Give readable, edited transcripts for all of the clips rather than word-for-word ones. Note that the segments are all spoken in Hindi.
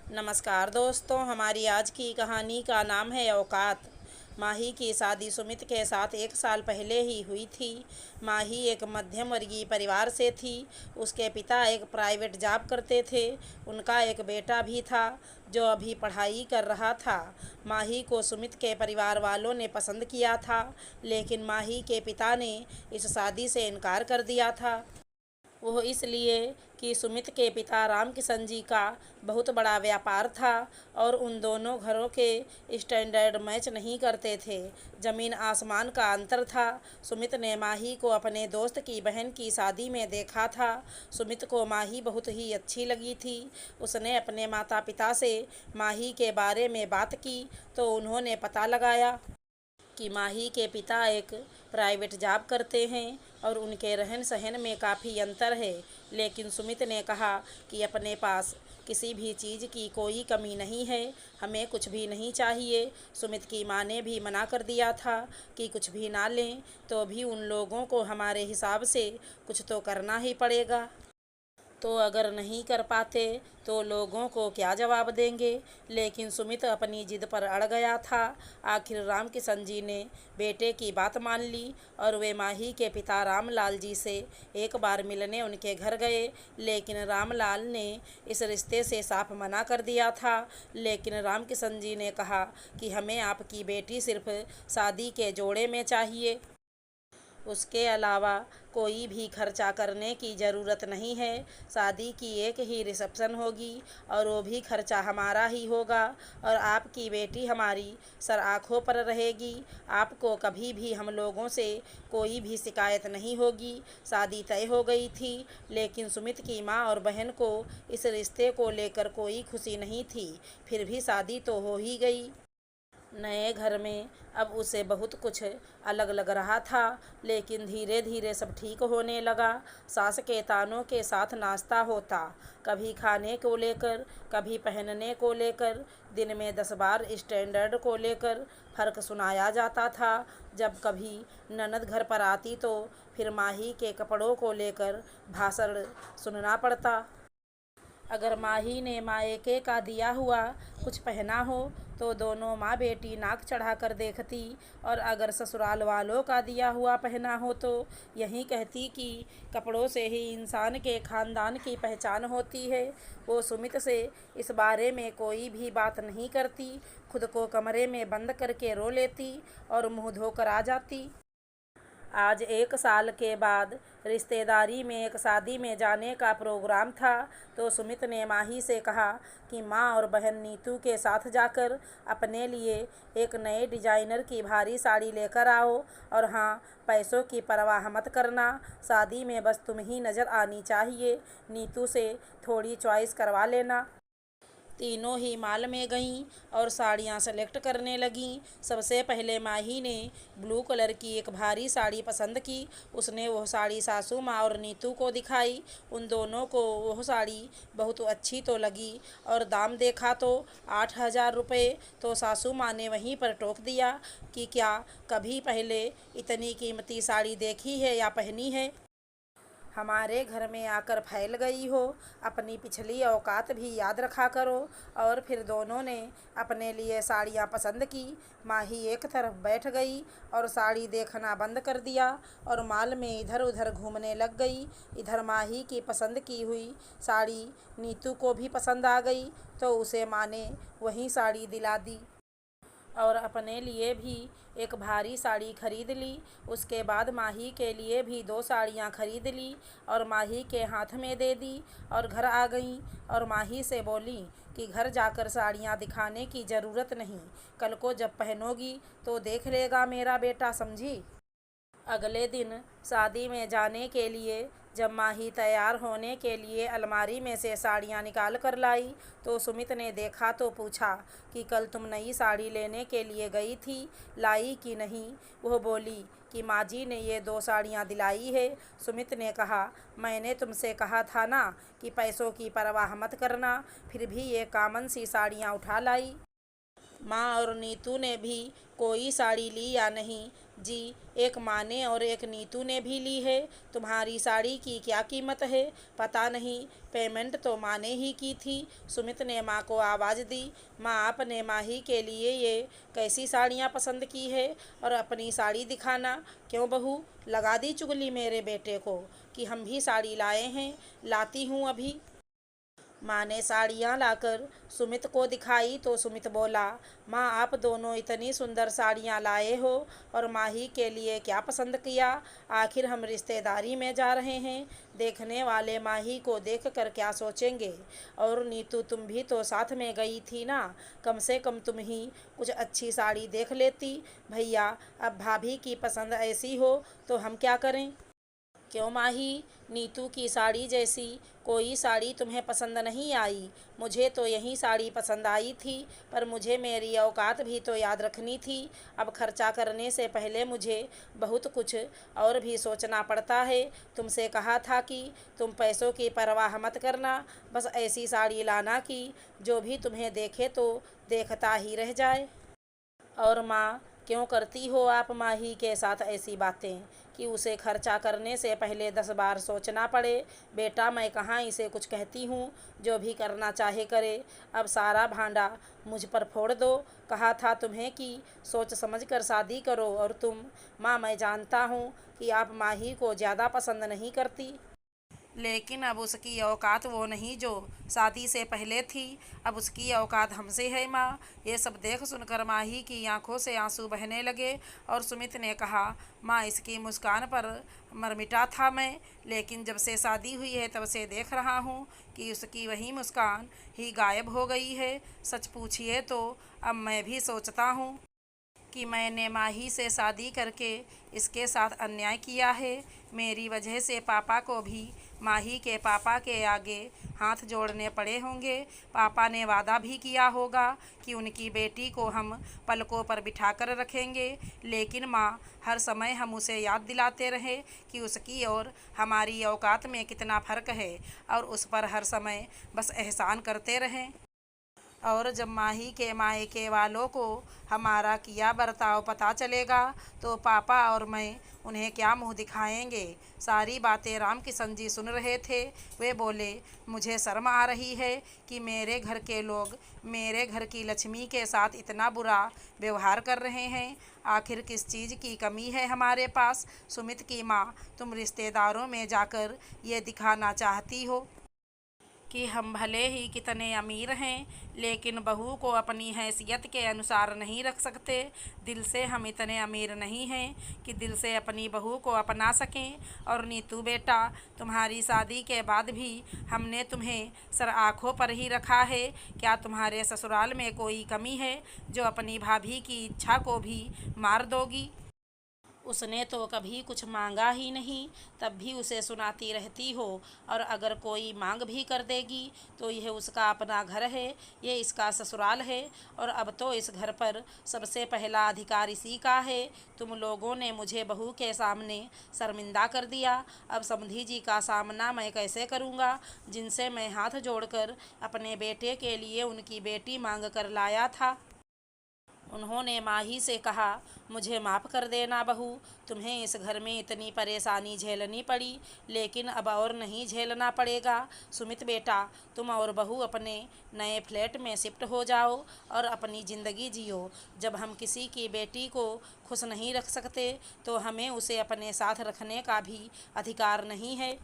नमस्कार दोस्तों, हमारी आज की कहानी का नाम है औकात। माही की शादी सुमित के साथ 1 साल पहले ही हुई थी। माही एक मध्यम वर्गीय परिवार से थी। उसके पिता एक प्राइवेट जॉब करते थे। उनका एक बेटा भी था जो अभी पढ़ाई कर रहा था। माही को सुमित के परिवार वालों ने पसंद किया था, लेकिन माही के पिता ने इस शादी से इनकार कर दिया था। वो इसलिए कि सुमित के पिता रामकिशन जी का बहुत बड़ा व्यापार था और उन दोनों घरों के स्टैंडर्ड मैच नहीं करते थे। ज़मीन आसमान का अंतर था। सुमित ने माही को अपने दोस्त की बहन की शादी में देखा था। सुमित को माही बहुत ही अच्छी लगी थी। उसने अपने माता पिता से माही के बारे में बात की तो उन्होंने पता लगाया कि माही के पिता एक प्राइवेट जॉब करते हैं और उनके रहन सहन में काफ़ी अंतर है। लेकिन सुमित ने कहा कि अपने पास किसी भी चीज़ की कोई कमी नहीं है, हमें कुछ भी नहीं चाहिए। सुमित की माँ ने भी मना कर दिया था कि कुछ भी ना लें, तो भी उन लोगों को हमारे हिसाब से कुछ तो करना ही पड़ेगा। तो अगर नहीं कर पाते तो लोगों को क्या जवाब देंगे। लेकिन सुमित अपनी जिद पर अड़ गया था। आखिर रामकिशन जी ने बेटे की बात मान ली और वे माही के पिता रामलाल जी से एक बार मिलने उनके घर गए। लेकिन रामलाल ने इस रिश्ते से साफ मना कर दिया था। लेकिन रामकिशन जी ने कहा कि हमें आपकी बेटी सिर्फ शादी के जोड़े में चाहिए, उसके अलावा कोई भी खर्चा करने की ज़रूरत नहीं है। शादी की एक ही रिसेप्शन होगी और वो भी खर्चा हमारा ही होगा और आपकी बेटी हमारी सर आँखों पर रहेगी। आपको कभी भी हम लोगों से कोई भी शिकायत नहीं होगी। शादी तय हो गई थी, लेकिन सुमित की माँ और बहन को इस रिश्ते को लेकर कोई खुशी नहीं थी। फिर भी शादी तो हो ही गई। नए घर में अब उसे बहुत कुछ अलग लग रहा था, लेकिन धीरे धीरे सब ठीक होने लगा। सास के तानों के साथ नाश्ता होता, कभी खाने को लेकर, कभी पहनने को लेकर, दिन में 10 बार स्टैंडर्ड को लेकर फ़र्क सुनाया जाता था। जब कभी ननद घर पर आती तो फिर माही के कपड़ों को लेकर भाषण सुनना पड़ता। अगर माही ने मायके का दिया हुआ कुछ पहना हो तो दोनों माँ बेटी नाक चढ़ा कर देखती, और अगर ससुराल वालों का दिया हुआ पहना हो तो यही कहती कि कपड़ों से ही इंसान के खानदान की पहचान होती है। वो सुमित से इस बारे में कोई भी बात नहीं करती, खुद को कमरे में बंद करके रो लेती और मुंह धोकर आ जाती। आज 1 साल के बाद रिश्तेदारी में एक शादी में जाने का प्रोग्राम था, तो सुमित ने माही से कहा कि माँ और बहन नीतू के साथ जाकर अपने लिए एक नए डिजाइनर की भारी साड़ी लेकर आओ, और हाँ, पैसों की परवाह मत करना, शादी में बस तुम ही नज़र आनी चाहिए। नीतू से थोड़ी चॉइस करवा लेना। तीनों ही मॉल में गईं और साड़ियां सेलेक्ट करने लगीं। सबसे पहले माही ने ब्लू कलर की एक भारी साड़ी पसंद की। उसने वह साड़ी सासू माँ और नीतू को दिखाई। उन दोनों को वह साड़ी बहुत अच्छी तो लगी, और दाम देखा तो 8,000 रुपये। तो सासू माँ ने वहीं पर टोक दिया कि क्या कभी पहले इतनी कीमती साड़ी देखी है या पहनी है। हमारे घर में आकर फैल गई हो, अपनी पिछली औकात भी याद रखा करो। और फिर दोनों ने अपने लिए साड़ियाँ पसंद की। माही एक तरफ बैठ गई और साड़ी देखना बंद कर दिया और मॉल में इधर उधर घूमने लग गई। इधर माही की पसंद की हुई साड़ी नीतू को भी पसंद आ गई, तो उसे माँ ने वही साड़ी दिला दी और अपने लिए भी एक भारी साड़ी खरीद ली। उसके बाद माही के लिए भी 2 साड़ियाँ खरीद ली और माही के हाथ में दे दी और घर आ गईं। और माही से बोली कि घर जाकर साड़ियाँ दिखाने की ज़रूरत नहीं, कल को जब पहनोगी तो देख लेगा मेरा बेटा, समझी। अगले दिन शादी में जाने के लिए जब माही तैयार होने के लिए अलमारी में से साड़ियाँ निकाल कर लाई, तो सुमित ने देखा तो पूछा कि कल तुम नई साड़ी लेने के लिए गई थी, लाई कि नहीं। वह बोली कि माँ जी ने ये 2 साड़ियाँ दिलाई है। सुमित ने कहा, मैंने तुमसे कहा था ना कि पैसों की परवाह मत करना, फिर भी ये कॉमन सी साड़ियाँ उठा लाई। माँ और नीतू ने भी कोई साड़ी ली या नहीं, जी, एक माँ ने और एक नीतू ने भी ली है। तुम्हारी साड़ी की क्या कीमत है? पता नहीं, पेमेंट तो माँ ने ही की थी। सुमित ने माँ को आवाज़ दी। माँ, आपने माही के लिए ये कैसी साड़ियाँ पसंद की है और अपनी साड़ी दिखाना। क्यों बहू, लगा दी चुगली मेरे बेटे को कि हम भी साड़ी लाए हैं? लाती हूँ अभी। माँ ने साड़ियाँ लाकर सुमित को दिखाई तो सुमित बोला, माँ, आप दोनों इतनी सुंदर साड़ियाँ लाए हो और माही के लिए क्या पसंद किया? आखिर हम रिश्तेदारी में जा रहे हैं, देखने वाले माही को देखकर क्या सोचेंगे? और नीतू, तुम भी तो साथ में गई थी ना, कम से कम तुम ही कुछ अच्छी साड़ी देख लेती। भैया, अब भाभी की पसंद ऐसी हो तो हम क्या करें? क्यों माही, नीतू की साड़ी जैसी कोई साड़ी तुम्हें पसंद नहीं आई? मुझे तो यही साड़ी पसंद आई थी, पर मुझे मेरी औकात भी तो याद रखनी थी। अब खर्चा करने से पहले मुझे बहुत कुछ और भी सोचना पड़ता है। तुमसे कहा था कि तुम पैसों की परवाह मत करना, बस ऐसी साड़ी लाना कि जो भी तुम्हें देखे तो देखता ही रह जाए। और माँ, क्यों करती हो आप माही के साथ ऐसी बातें कि उसे खर्चा करने से पहले 10 बार सोचना पड़े? बेटा, मैं कहाँ इसे कुछ कहती हूँ, जो भी करना चाहे करे। अब सारा भांडा मुझ पर फोड़ दो। कहा था तुम्हें कि सोच समझ कर शादी करो और तुम। माँ, मैं जानता हूँ कि आप माही को ज़्यादा पसंद नहीं करती, लेकिन अब उसकी औकात वो नहीं जो शादी से पहले थी। अब उसकी औकात हमसे है माँ। ये सब देख सुनकर माही की आंखों से आंसू बहने लगे और सुमित ने कहा, माँ, इसकी मुस्कान पर मरमिटा था मैं, लेकिन जब से शादी हुई है तब से देख रहा हूँ कि उसकी वही मुस्कान ही गायब हो गई है। सच पूछिए तो अब मैं भी सोचता हूँ कि मैंने माही से शादी करके इसके साथ अन्याय किया है। मेरी वजह से पापा को भी माही के पापा के आगे हाथ जोड़ने पड़े होंगे। पापा ने वादा भी किया होगा कि उनकी बेटी को हम पलकों पर बिठा कर रखेंगे, लेकिन माँ, हर समय हम उसे याद दिलाते रहे कि उसकी और हमारी औकात में कितना फ़र्क है और उस पर हर समय बस एहसान करते रहें। और जब माही के मायके वालों को हमारा किया बर्ताव पता चलेगा तो पापा और मैं उन्हें क्या मुंह दिखाएंगे? सारी बातें राम किशन जी सुन रहे थे। वे बोले, मुझे शर्म आ रही है कि मेरे घर के लोग मेरे घर की लक्ष्मी के साथ इतना बुरा व्यवहार कर रहे हैं। आखिर किस चीज़ की कमी है हमारे पास? सुमित की माँ, तुम रिश्तेदारों में जाकर ये दिखाना चाहती हो कि हम भले ही कितने अमीर हैं, लेकिन बहू को अपनी हैसियत के अनुसार नहीं रख सकते। दिल से हम इतने अमीर नहीं हैं कि दिल से अपनी बहू को अपना सकें। और नीतू बेटा, तुम्हारी शादी के बाद भी हमने तुम्हें सर आँखों पर ही रखा है। क्या तुम्हारे ससुराल में कोई कमी है जो अपनी भाभी की इच्छा को भी मार दोगी? उसने तो कभी कुछ मांगा ही नहीं, तब भी उसे सुनाती रहती हो। और अगर कोई मांग भी कर देगी तो यह उसका अपना घर है, ये इसका ससुराल है, और अब तो इस घर पर सबसे पहला अधिकार इसी का है। तुम लोगों ने मुझे बहू के सामने शर्मिंदा कर दिया। अब समधी जी का सामना मैं कैसे करूँगा, जिनसे मैं हाथ जोड़कर अपने बेटे के लिए उनकी बेटी मांग कर लाया था। उन्होंने माही से कहा, मुझे माफ़ कर देना बहू, तुम्हें इस घर में इतनी परेशानी झेलनी पड़ी, लेकिन अब और नहीं झेलना पड़ेगा। सुमित बेटा, तुम और बहू अपने नए फ्लैट में शिफ्ट हो जाओ और अपनी ज़िंदगी जियो। जब हम किसी की बेटी को खुश नहीं रख सकते तो हमें उसे अपने साथ रखने का भी अधिकार नहीं है।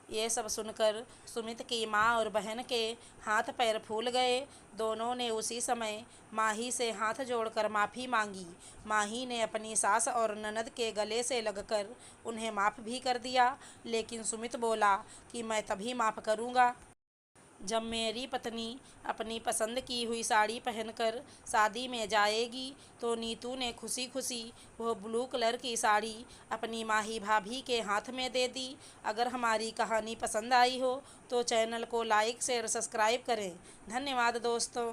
ये सब सुनकर सुमित की माँ और बहन के हाथ पैर फूल गए। दोनों ने उसी समय माही से हाथ जोड़कर माफ़ी मांगी। माही ने अपनी सास और ननद के गले से लगकर उन्हें माफ़ भी कर दिया, लेकिन सुमित बोला कि मैं तभी माफ़ करूँगा जब मेरी पत्नी अपनी पसंद की हुई साड़ी पहनकर शादी में जाएगी। तो नीतू ने खुशी खुशी वो ब्लू कलर की साड़ी अपनी माही भाभी के हाथ में दे दी। अगर हमारी कहानी पसंद आई हो तो चैनल को लाइक शेयर सब्सक्राइब करें। धन्यवाद दोस्तों।